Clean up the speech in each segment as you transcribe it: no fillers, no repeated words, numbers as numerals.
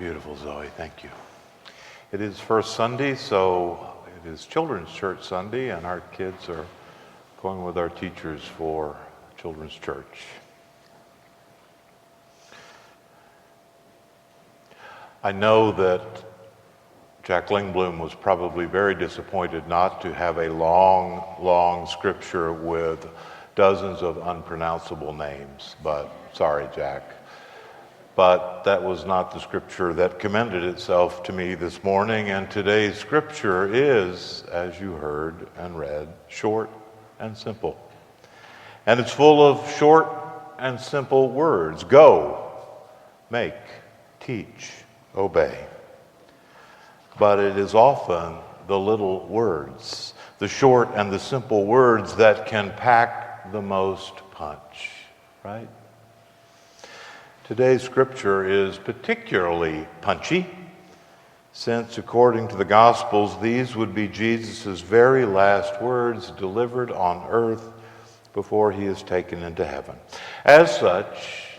Beautiful, Zoe. Thank you. It is First Sunday, so it is Children's Church Sunday, and our kids are going with our teachers for Children's Church. I know that Jack Lingblom was probably very disappointed not to have a long scripture with dozens of unpronounceable names, but sorry, Jack. But that was not the scripture that commended itself to me this morning, and today's scripture is, as you heard and read, short and simple. And it's full of short and simple words. Go, make, teach, obey. But it is often the little words, the short and the simple words that can pack the most punch, right? Today's scripture is particularly punchy, since according to the Gospels, these would be Jesus' very last words delivered on earth before he is taken into heaven. As such,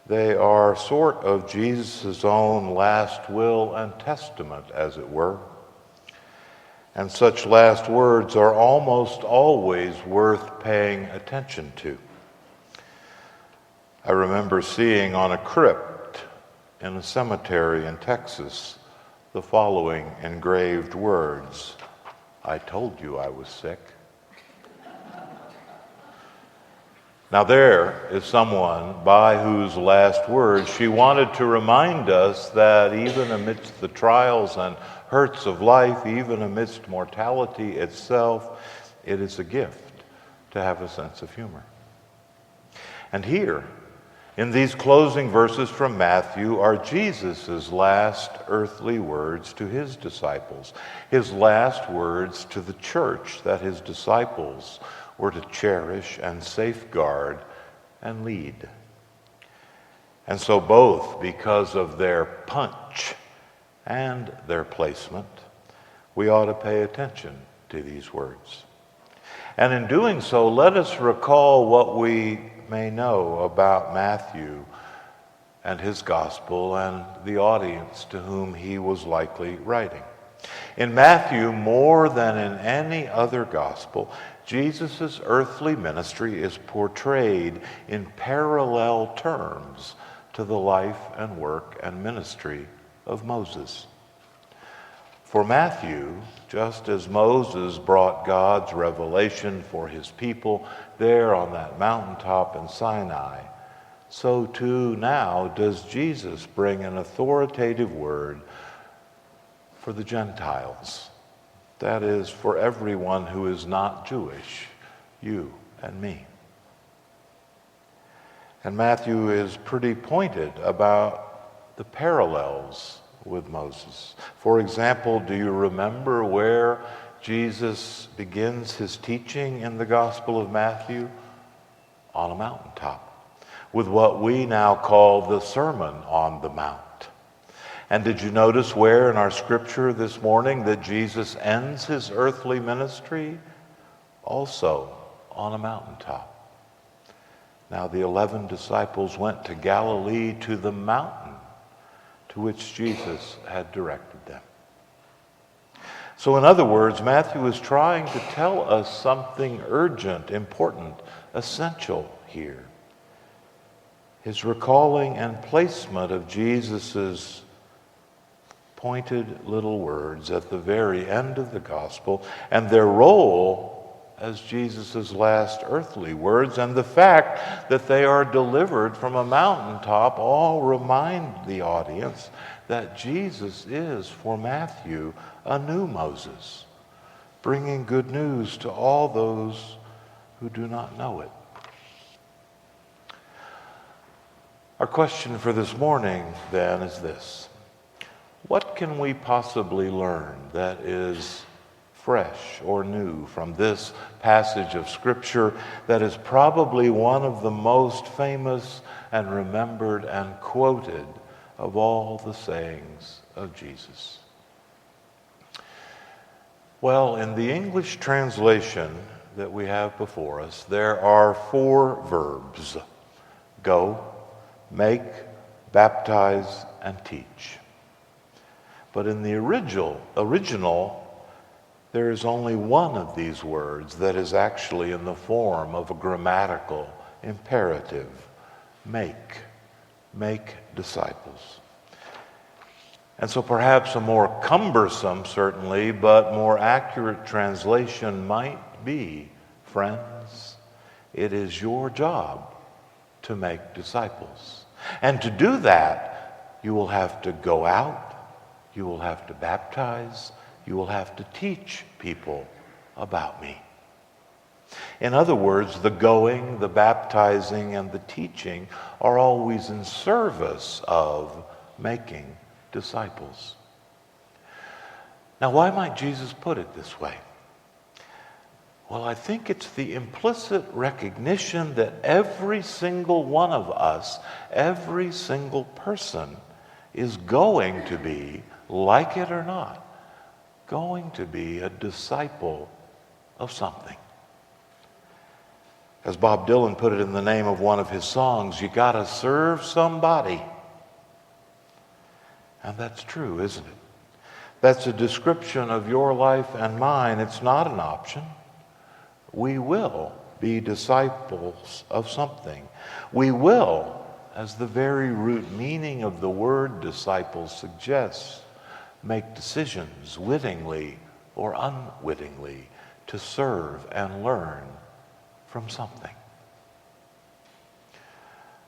they are sort of Jesus' own last will and testament, as it were. And such last words are almost always worth paying attention to. I remember seeing on a crypt in a cemetery in Texas the following engraved words: "I told you I was sick." Now there is someone by whose last words she wanted to remind us that even amidst the trials and hurts of life, even amidst mortality itself, it is a gift to have a sense of humor. And here, in these closing verses from Matthew, are Jesus' last earthly words to his disciples, his last words to the church that his disciples were to cherish and safeguard and lead. And so both because of their punch and their placement, we ought to pay attention to these words. And in doing so, let us recall what we may know about Matthew and his gospel and the audience to whom he was likely writing. In Matthew, more than in any other gospel, Jesus' earthly ministry is portrayed in parallel terms to the life and work and ministry of Moses. For Matthew, just as Moses brought God's revelation for his people there on that mountaintop in Sinai, so too now does Jesus bring an authoritative word for the Gentiles. That is, for everyone who is not Jewish, you and me. And Matthew is pretty pointed about the parallels with Moses. For example, do you remember where Jesus begins his teaching in the Gospel of Matthew? On a mountaintop, with what we now call the Sermon on the Mount. And did you notice where in our scripture this morning that Jesus ends his earthly ministry? Also on a mountaintop. Now the 11 disciples went to Galilee, to the mountain to which Jesus had directed them. So in other words, Matthew is trying to tell us something urgent, important, essential here. His recalling and placement of Jesus's pointed little words at the very end of the gospel, and their role as Jesus' last earthly words, and the fact that they are delivered from a mountaintop, all remind the audience that Jesus is, for Matthew, a new Moses, bringing good news to all those who do not know it. Our question for this morning, then, is this: what can we possibly learn that is fresh or new from this passage of Scripture that is probably one of the most famous and remembered and quoted of all the sayings of Jesus? Well, in the English translation that we have before us, there are 4 verbs: go, make, baptize, and teach. But in the original, there is only one of these words that is actually in the form of a grammatical imperative: make disciples. And so perhaps a more cumbersome, certainly, but more accurate translation might be, friends, it is your job to make disciples. And to do that, you will have to go out, you will have to baptize, you will have to teach people about me. In other words, the going, the baptizing, and the teaching are always in service of making disciples. Now, why might Jesus put it this way? Well, I think it's the implicit recognition that every single one of us, every single person, is going to be like it or not, going to be a disciple of something. As Bob Dylan put it in the name of one of his songs, you got to serve somebody. And that's true, isn't it? That's a description of your life and mine. It's not an option. We will be disciples of something. We will, as the very root meaning of the word disciple suggests, make decisions wittingly or unwittingly to serve and learn from something.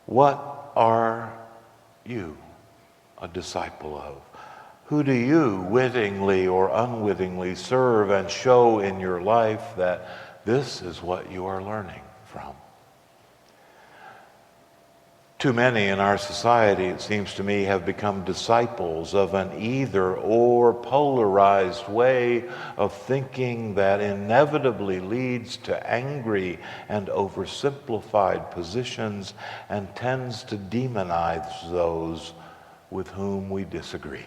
What are you a disciple of? Who do you wittingly or unwittingly serve and show in your life that this is what you are learning from? Too many in our society, it seems to me, have become disciples of an either-or polarized way of thinking that inevitably leads to angry and oversimplified positions and tends to demonize those with whom we disagree.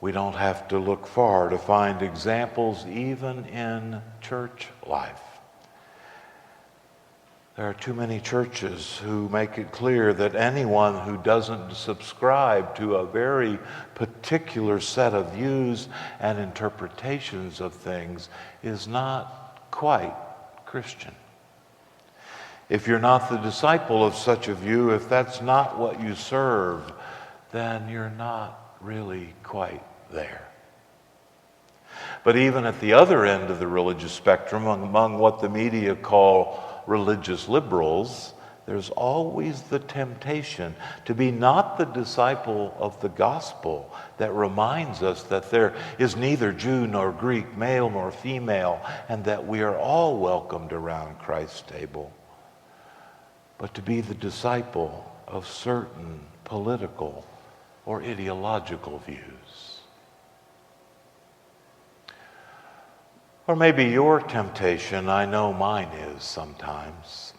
We don't have to look far to find examples even in church life. There are too many churches who make it clear that anyone who doesn't subscribe to a very particular set of views and interpretations of things is not quite Christian. If you're not the disciple of such a view, if that's not what you serve, then you're not really quite there. But even at the other end of the religious spectrum, among what the media call religious liberals, there's always the temptation to be not the disciple of the gospel that reminds us that there is neither Jew nor Greek, male nor female, and that we are all welcomed around Christ's table, but to be the disciple of certain political or ideological views. Or maybe your temptation, I know mine is sometimes,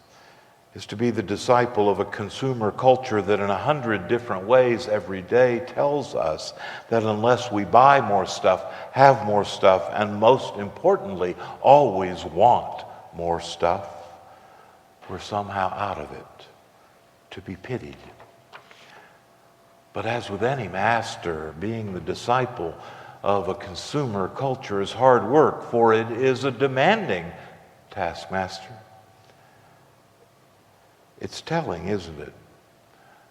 is to be the disciple of a consumer culture that in 100 different ways every day tells us that unless we buy more stuff, have more stuff, and most importantly, always want more stuff, we're somehow out of it, to be pitied. But as with any master, being the disciple of a consumer culture is hard work, for it is a demanding taskmaster. It's telling, isn't it,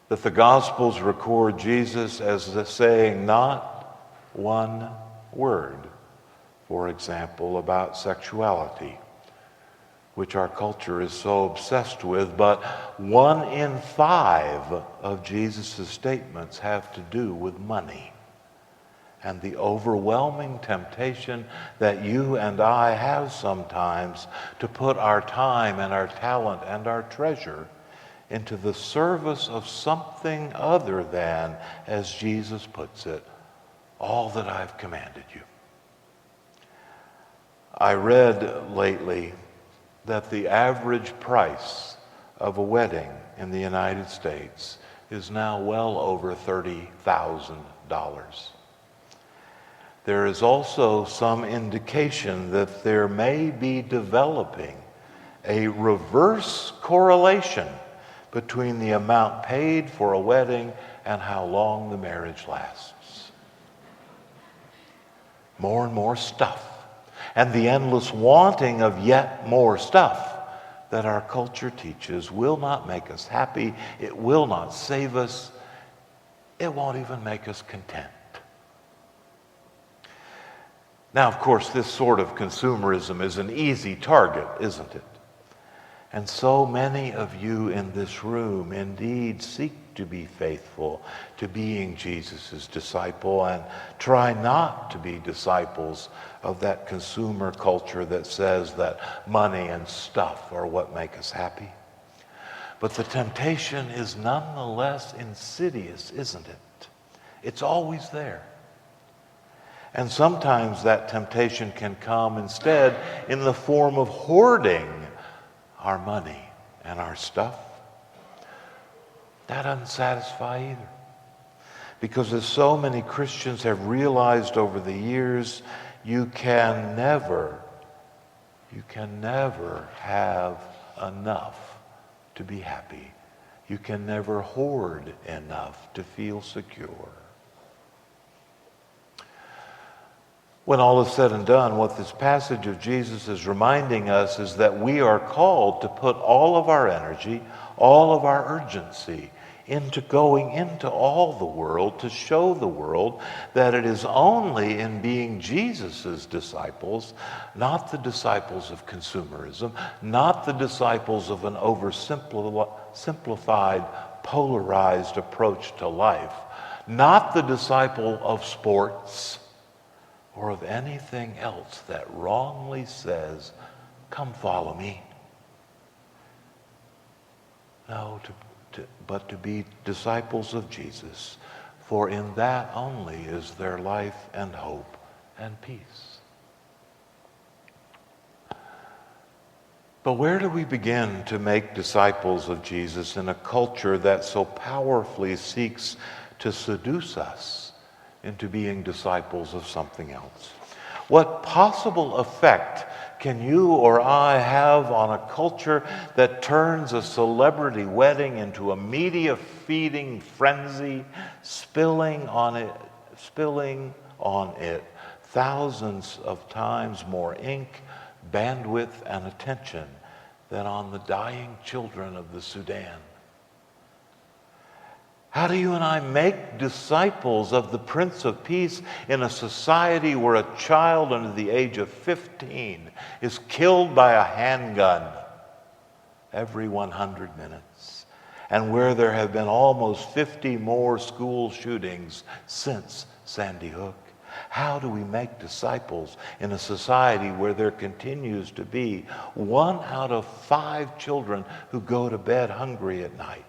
that the Gospels record Jesus as saying not one word, for example, about sexuality, which our culture is so obsessed with, but 1 in 5 of Jesus' statements have to do with money and the overwhelming temptation that you and I have sometimes to put our time and our talent and our treasure into the service of something other than, as Jesus puts it, all that I've commanded you. I read lately that the average price of a wedding in the United States is now well over $30,000. There is also some indication that there may be developing a reverse correlation between the amount paid for a wedding and how long the marriage lasts. More and more stuff, and the endless wanting of yet more stuff that our culture teaches will not make us happy, it will not save us, it won't even make us content. Now, of course, this sort of consumerism is an easy target, isn't it? And so many of you in this room indeed seek to be faithful to being Jesus' disciple and try not to be disciples of that consumer culture that says that money and stuff are what make us happy. But the temptation is nonetheless insidious, isn't it? It's always there. And sometimes that temptation can come instead in the form of hoarding our money and our stuff. That doesn't satisfy either. Because as so many Christians have realized over the years, you can never have enough to be happy. You can never hoard enough to feel secure. When all is said and done, what this passage of Jesus is reminding us is that we are called to put all of our energy, all of our urgency into going into all the world to show the world that it is only in being Jesus' disciples, not the disciples of consumerism, not the disciples of an oversimplified, polarized approach to life, not the disciple of sports or of anything else that wrongly says, "Come follow me." No, but to be disciples of Jesus, for in that only is their life and hope and peace. But where do we begin to make disciples of Jesus in a culture that so powerfully seeks to seduce us into being disciples of something else? What possible effect can you or I have on a culture that turns a celebrity wedding into a media feeding frenzy, spilling on it thousands of times more ink, bandwidth, and attention than on the dying children of the Sudan? How do you and I make disciples of the Prince of Peace in a society where a child under the age of 15 is killed by a handgun every 100 minutes, and where there have been almost 50 more school shootings since Sandy Hook? How do we make disciples in a society where there continues to be 1 out of 5 children who go to bed hungry at night?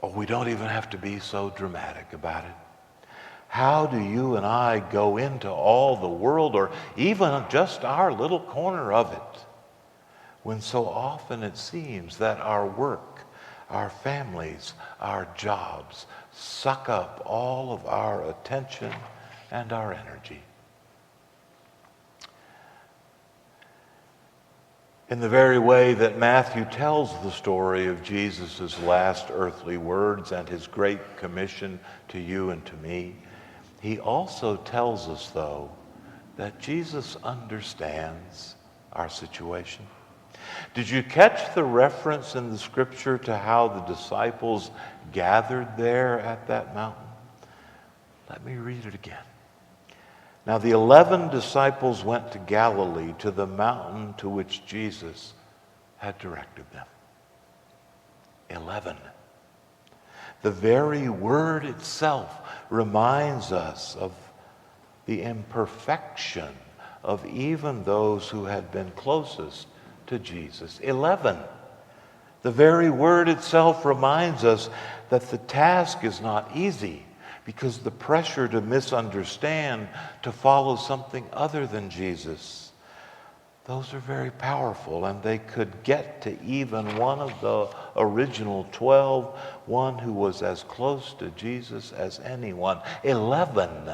Oh, we don't even have to be so dramatic about it. How do you and I go into all the world, or even just our little corner of it, when so often it seems that our work, our families, our jobs suck up all of our attention and our energy? In the very way that Matthew tells the story of Jesus' last earthly words and his great commission to you and to me, he also tells us, though, that Jesus understands our situation. Did you catch the reference in the scripture to how the disciples gathered there at that mountain? Let me read it again. Now the 11 disciples went to Galilee, to the mountain to which Jesus had directed them. 11. The very word itself reminds us of the imperfection of even those who had been closest to Jesus. 11. The very word itself reminds us that the task is not easy, because the pressure to misunderstand, to follow something other than Jesus, those are very powerful, and they could get to even one of the original 12, one who was as close to Jesus as anyone. 11.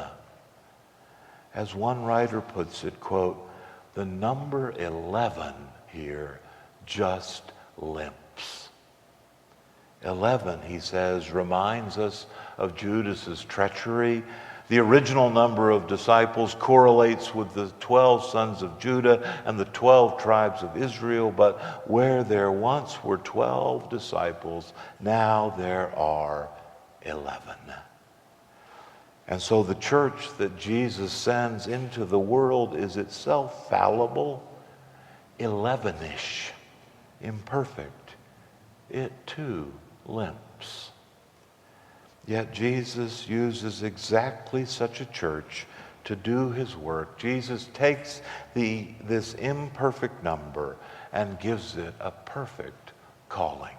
As one writer puts it, quote, the number 11 here just limps. 11, he says, reminds us of Judas's treachery. The original number of disciples correlates with the 12 sons of Judah and the 12 tribes of Israel, but where there once were 12 disciples, now there are 11. And so the church that Jesus sends into the world is itself fallible, 11-ish, imperfect. It too limps. Yet Jesus uses exactly such a church to do his work. Jesus takes this imperfect number and gives it a perfect calling.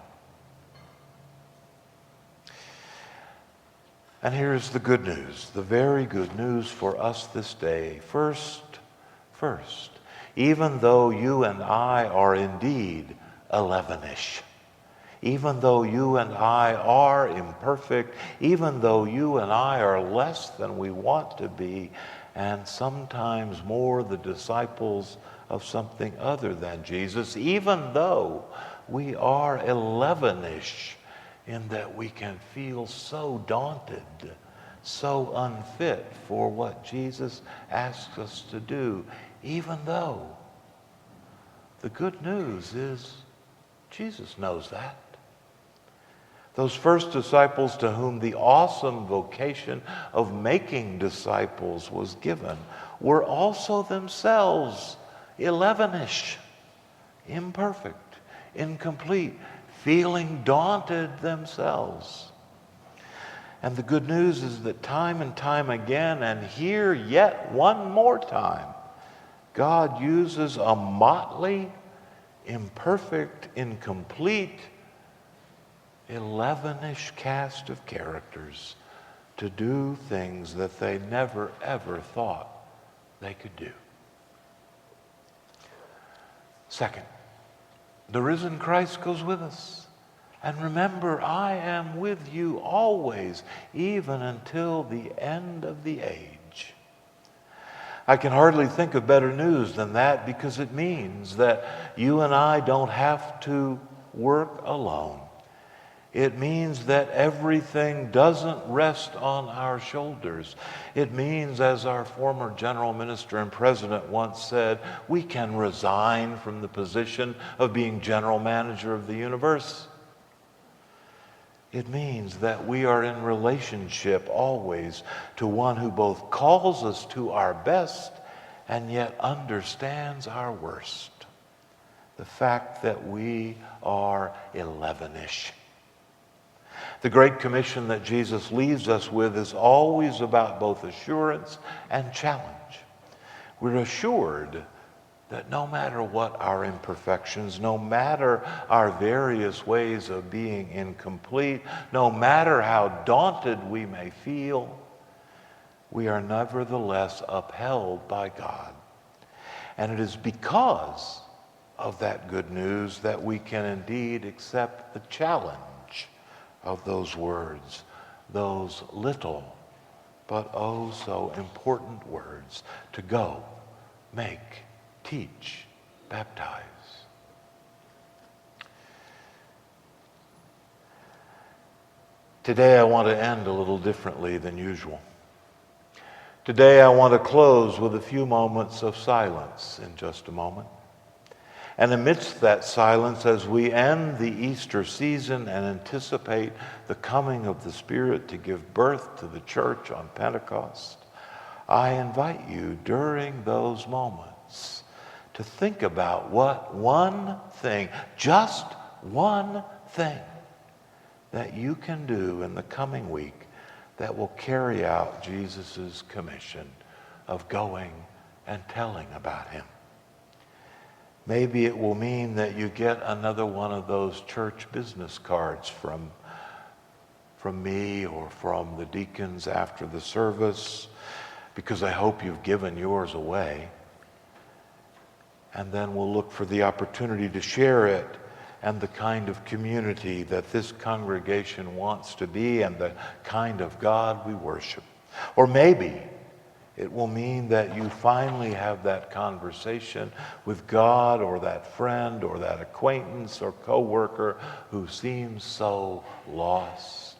And here's the good news, the very good news for us this day. First, even though you and I are indeed 11-ish, Even though you and I are imperfect, even though you and I are less than we want to be, and sometimes more the disciples of something other than Jesus, even though we are 11-ish in that we can feel so daunted, so unfit for what Jesus asks us to do, even though the good news is Jesus knows that. Those first disciples to whom the awesome vocation of making disciples was given were also themselves 11-ish, imperfect, incomplete, feeling daunted themselves. And the good news is that time and time again, and here yet one more time, God uses a motley, imperfect, incomplete, 11-ish cast of characters to do things that they never ever thought they could do. Second, the risen Christ goes with us. And remember, I am with you always, even until the end of the age. I can hardly think of better news than that, because it means that you and I don't have to work alone. It means that everything doesn't rest on our shoulders. It means, as our former general minister and president once said, we can resign from the position of being general manager of the universe. It means that we are in relationship always to one who both calls us to our best and yet understands our worst. The fact that we are 11-ish. The Great Commission that Jesus leaves us with is always about both assurance and challenge. We're assured that no matter what our imperfections, no matter our various ways of being incomplete, no matter how daunted we may feel, we are nevertheless upheld by God. And it is because of that good news that we can indeed accept the challenge of those words, those little but oh so important words: to go, make, teach, baptize. Today I want to end a little differently than usual. Today I want to close with a few moments of silence in just a moment. And amidst that silence, as we end the Easter season and anticipate the coming of the Spirit to give birth to the church on Pentecost, I invite you during those moments to think about what one thing, just one thing, that you can do in the coming week that will carry out Jesus' commission of going and telling about him. Maybe it will mean that you get another one of those church business cards from me or from the deacons after the service, because I hope you've given yours away. And then we'll look for the opportunity to share it and the kind of community that this congregation wants to be and the kind of God we worship. Or maybe it will mean that you finally have that conversation with God or that friend or that acquaintance or coworker who seems so lost.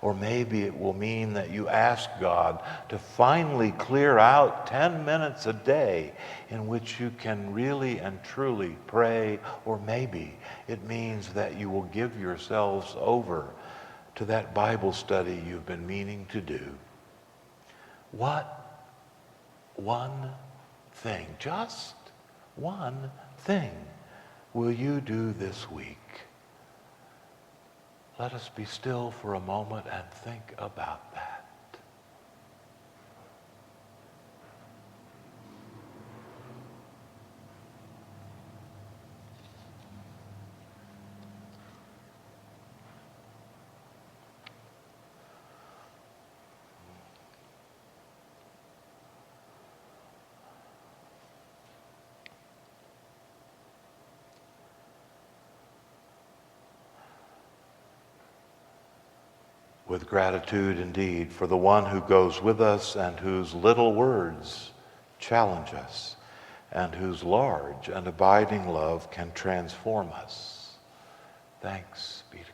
Or maybe it will mean that you ask God to finally clear out 10 minutes a day in which you can really and truly pray. Or maybe it means that you will give yourselves over to that Bible study you've been meaning to do. What one thing, just one thing, will you do this week? Let us be still for a moment and think about that. with gratitude indeed for the one who goes with us and whose little words challenge us and whose large and abiding love can transform us. Thanks be to God.